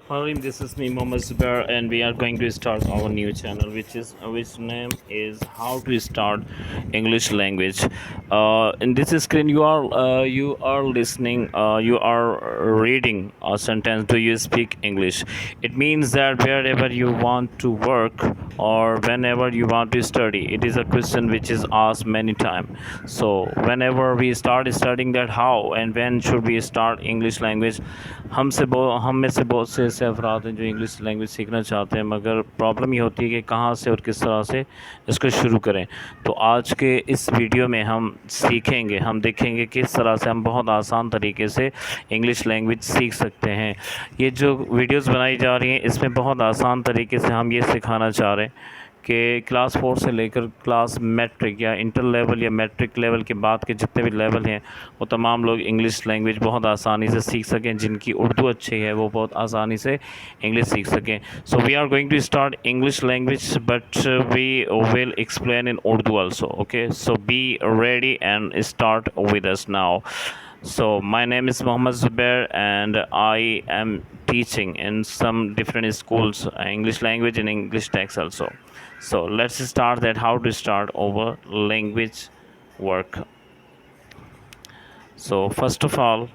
Hi, this is me, Mohammed Zubair, and we are going to start our new channel, which name is How to Start English Language. In this screen, you are listening, you are reading a sentence. Do you speak English? It means that wherever you want to work or whenever you want to study, it is a question which is asked many times. So whenever we start studying that how and when should we start English language, हम में से बहुत से ऐसे अफराद हैं जो English language सीखना चाहते हैं, मगर प्रॉब्लम ये होती है कि कहाँ से और किस तरह से इसको शुरू करें। तो आज के इस वीडियो में हम सीखेंगे, हम देखेंगे किस तरह से हम बहुत आसान तरीके से इंग्लिश लैंग्वेज सीख सकते हैं। ये जो वीडियोस बनाई जा रही हैं इसमें बहुत आसान तरीके से हम ये सिखाना चाह रहे हैं कि क्लास 4 से लेकर क्लास मैट्रिक या इंटर लेवल या मैट्रिक लेवल के बाद के जितने भी लेवल हैं वो तमाम लोग इंग्लिश लैंग्वेज बहुत आसानी से सीख सकें। जिनकी उर्दू अच्छी है वो बहुत आसानी से इंग्लिश सीख सकें। So we are going to start English language but we will explain in Urdu also. Okay, so be ready and start with us now. So my name is Mohammed Zubair and I am teaching in some different schools English language and English text also. So let's start that how to start over language work. So first of all,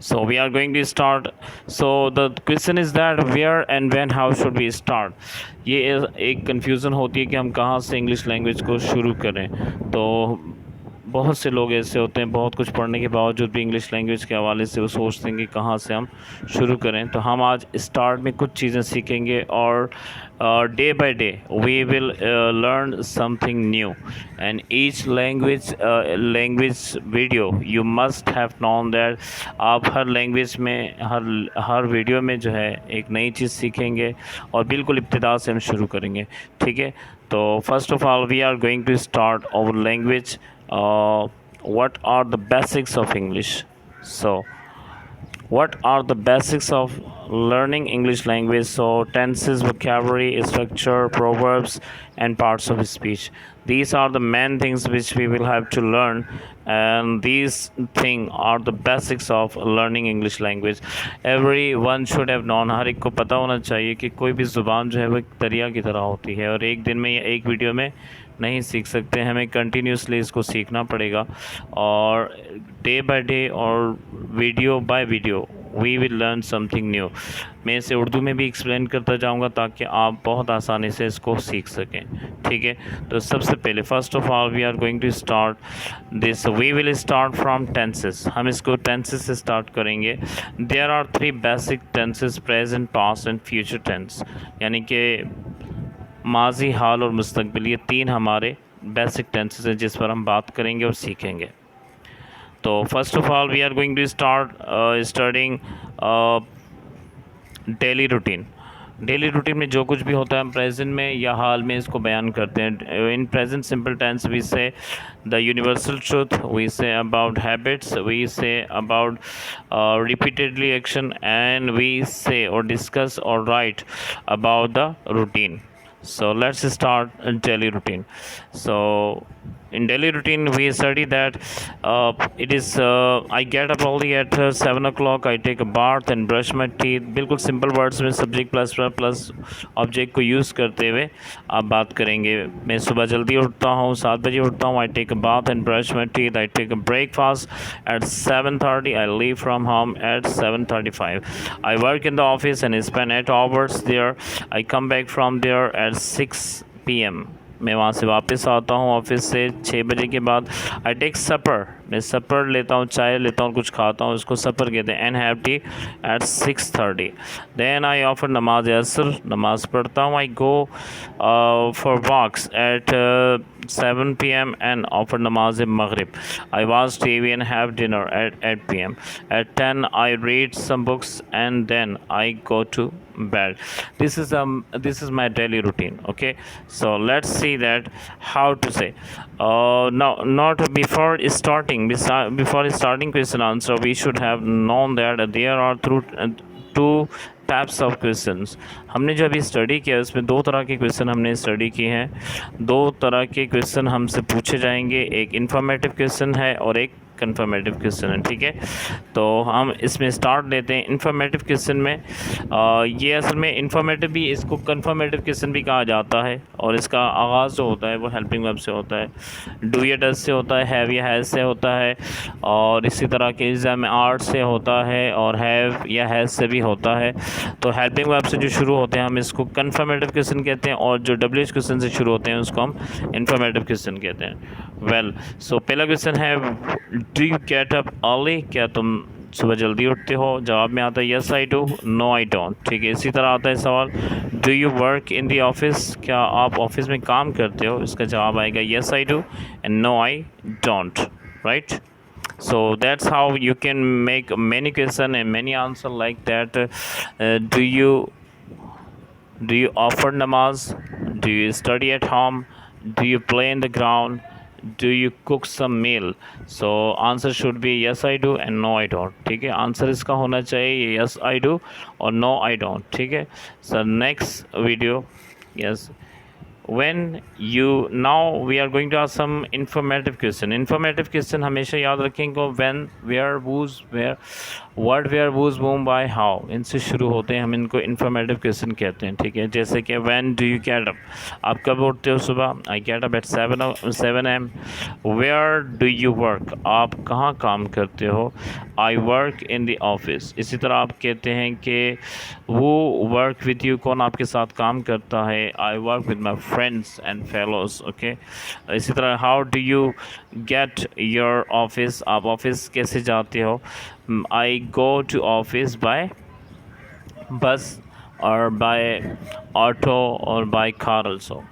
so we are going to start. So the question is that where and when how should we start. ये एक confusion होती है कि हम कहाँ से English language को शुरू करें। तो बहुत से लोग ऐसे होते हैं बहुत कुछ पढ़ने के बावजूद भी इंग्लिश लैंग्वेज के हवाले से वो सोचते हैं कि कहाँ से हम शुरू करें। तो हम आज स्टार्ट में कुछ चीज़ें सीखेंगे और day by day we will learn something new and each language video you must have known that. आप हर लैंग्वेज में हर वीडियो में जो है एक नई चीज़ सीखेंगे और बिल्कुल इब्तिदा से हम शुरू करेंगे। ठीक है, तो first of all we are going to start our language. What are the basics of English? So what are the basics of learning English language? So tenses, vocabulary, structure, proverbs and parts of speech. These are the main things which we will have to learn, and these things are the basics of learning English language. Everyone should have known, हर एक को पता होना चाहिए कि कोई भी ज़ुबान जो है वो एक दरिया की तरह होती है और एक दिन में या एक वीडियो में नहीं सीख सकते, हमें कंटिन्यूसली इसको सीखना पड़ेगा और डे बाय डे और video by video we will learn something new. मैं इसे उर्दू में भी एक्सप्लेन करता जाऊंगा ताकि आप बहुत आसानी से इसको सीख सकें. ठीक है, तो सबसे पहले first of all we are going to start this. We will start from tenses. हम इसको टेंसेस से स्टार्ट करेंगे. There are 3 basic tenses, present, past and future tense, यानी कि माजी, हाल और मुस्तकबिल. ये 3 हमारे बेसिक टेंसेस हैं जिस पर हम बात करेंगे और सीखेंगे. तो first of all we are going to start studying daily routine. Daily routine में जो कुछ भी होता है हम प्रेजेंट में या हाल में इसको बयान करते हैं. In present simple tense we say the universal truth, we say about habits, we say about repeatedly action and we say और डिस्कस और write about the routine. So let's start daily routine. So in daily routine we study that it is I get up only at 7 o'clock. I take a bath and brush my teeth. बिल्कुल simple words में subject plus object को use करते हुए आप बात करेंगे. मैं सुबह जल्दी उठता हूँ, 7 बजे उठता हूँ. I take a bath and brush my teeth. I take a breakfast at 7:30. I leave from home at 7:35. I work in the office and spend 8 hours there. I come back from there at 6 p.m. मैं वहाँ से वापस आता हूँ office से 6 बजे के बाद. आई टेक सपर. मैं सपर लेता हूँ, चाय लेता हूँ, कुछ खाता हूँ, उसको सपर कहते हैं. And have tea at 6:30. Then I offer namaz Asr, नमाज़ पढ़ता हूँ. I go for walks at 7 p.m. and offer namaz maghrib. I watch TV and have dinner at 8 p.m. At 10 I read some books and then I go to bed. This is my daily routine. Okay, so let's see that how to say. Now, not before starting question answer, we should have known that there are two types of questions. हमने जो अभी study किया उसमें 2 तरह के question हमने study किए हैं. 2 तरह के क्वेश्चन हमसे पूछे जाएंगे. एक इन्फॉर्मेटिव क्वेश्चन है और एक कन्फर्मेटिव क्वेश्चन है, ठीक है। तो हम इसमें स्टार्ट लेते हैं इन्फॉर्मेटिव क्वेश्चन में। ये असल में इन्फॉर्मेटिव भी, इसको कन्फर्मेटिव क्वेश्चन भी कहा जाता है, और इसका आगाज़ जो होता है वो हेल्पिंग वर्ब से होता है, डू या डज से होता है, हैव या हैज़ से होता है, और इसी तरह के एग्जाम में आर्ट से होता है, और हैव या हैज़ से भी होता है। तो हेल्पिंग वर्ब से जो शुरू होते हैं हम इसको कन्फर्मेटिव क्वेश्चन कहते हैं, और जो डब्ल्यू एच क्वेश्चन से शुरू होते हैं उसको हम इन्फॉर्मेटिव क्वेश्चन कहते हैं। वेल, सो पहला क्वेश्चन है, do you get up early, क्या तुम सुबह जल्दी उठते हो? जवाब में आता है yes I do, no I don't, ठीक है। इसी तरह आता है सवाल, do you work in the office, क्या आप ऑफिस में काम करते हो? इसका जवाब आएगा yes I do and no I don't, right. So that's how you can make many question and many answer like that. Do you offer namaz? Do you study at home? Do you play in the ground? Do you cook some meal? So answer should be yes I do and no I don't, ठीक है। Answer इसका होना चाहिए yes I do और no I don't, ठीक है। So next video, yes, when you, now we are going to ask some informative question हमेशा याद रखेंगे, when, where, whose, where, what, where, whose, whom, by, how, इनसे शुरू होते हैं, हम इनको informative question कहते हैं, ठीक है। जैसे कि when do you get up, आप कब उठते हो सुबह? I get up at 7 am. where do you work, आप कहाँ काम करते हो? I work in the office. इसी तरह आप कहते हैं कि वो work with you, कौन आपके साथ काम करता है? I work with my friends and fellows, okay. इसी तरह how do you get your office, आप ऑफिस कैसे जाते हो? I go to office by bus or by auto or by car also.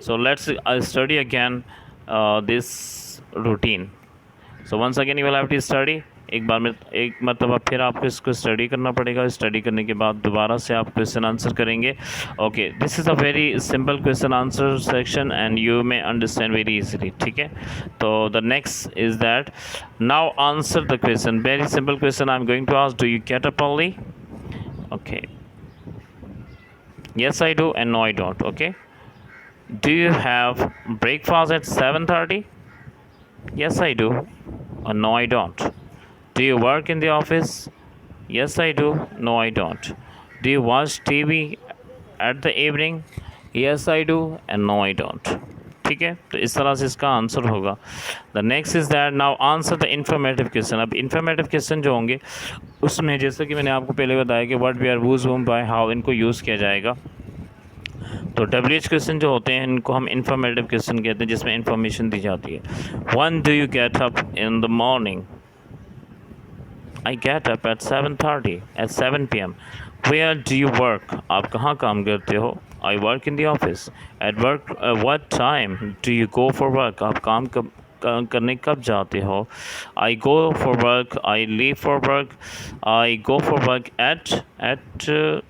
So let's study again this routine. So once again you will have to study, एक मरतबा फिर आपको इसको study करना पड़ेगा। स्टडी करने के बाद दोबारा से आप क्वेश्चन आंसर करेंगे। Okay, this is a very simple question answer section and you may understand very easily, ठीक है। तो the next is that, now answer the question, very simple question I am going to ask, do you get up early? Okay, yes I do and no I don't, okay. Do you have breakfast at 7:30? Yes I do or no I don't. Do you work in the office? Yes I do, no I don't. Do you watch TV at the evening? Yes I do and no I don't, ठीक है। तो इस तरह से इसका answer होगा। The next is that, now answer the informative question. अब informative question जो होंगे उसमें जैसे कि मैंने आपको पहले बताया कि व्हाट, वेयर, हूज, हुम, बाय, हाउ, इनको यूज़ किया जाएगा। तो डब्ल्यू एच क्वेश्चन जो होते हैं इनको हम इन्फॉर्मेटिव क्वेश्चन कहते हैं, जिसमें इन्फॉर्मेशन दी जाती है। When do you get up in the morning? I get up at 7:30 at 7 PM. Where do you work, आप कहाँ काम करते हो? I work in the office. At work what time do you go for work, आप काम कब करने कब जाते हो? I go for work, I leave for work, I go for work at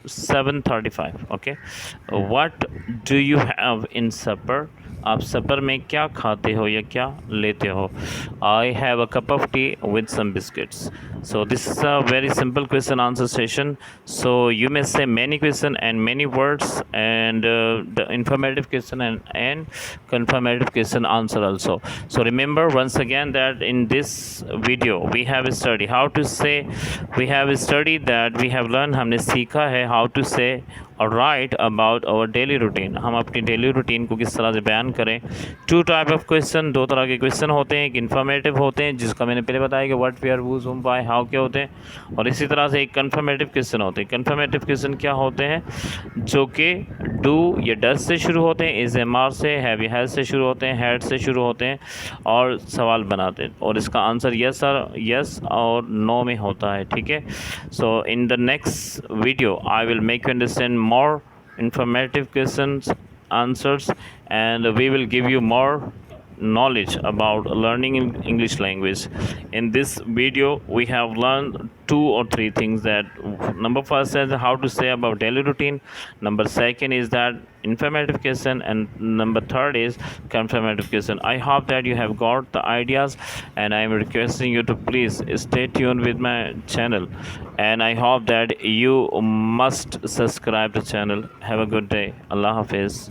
7:35, okay. What do you have इन सपर, आप सपर में क्या खाते हो या क्या लेते हो? I have a cup of tea with some biscuits. So this is a very simple question answer session. So you may say many question and many words, and the informative question and confirmative question answer also. So remember once again that in this video we have studied how to say, we have studied that we have learned, हमने सीखा है how to say और write about our daily routine, हम अपनी daily routine को किस तरह से बयान करें। टू टाइप ऑफ क्वेश्चन, दो तरह के क्वेश्चन होते हैं, एक इन्फॉर्मेटिव होते हैं जिसका मैंने पहले बताया कि व्हाट, वेयर, हूज, हुम, बाय, हाउ के होते हैं, और इसी तरह से एक कन्फर्मेटिव क्वेश्चन होते हैं। कन्फर्मेटिव क्वेश्चन क्या होते हैं? जो कि डू या डज से शुरू होते हैं, इज़, एम, आर से, हैव या हैज़ से शुरू होते हैं, हैड से शुरू होते हैं और सवाल बनाते हैं, और इसका आंसर यस और नो में होता है, ठीक है। So in the next video I will make you understand more informative questions answers, and we will give you more knowledge about learning English language. In this video we have learned 2 or 3 things, that number first is how to say about daily routine, number second is that informative question, and number third is confirmative question. I hope that you have got the ideas, and I am requesting you to please stay tuned with my channel, and I hope that you must subscribe the channel. Have a good day. Allah Hafiz.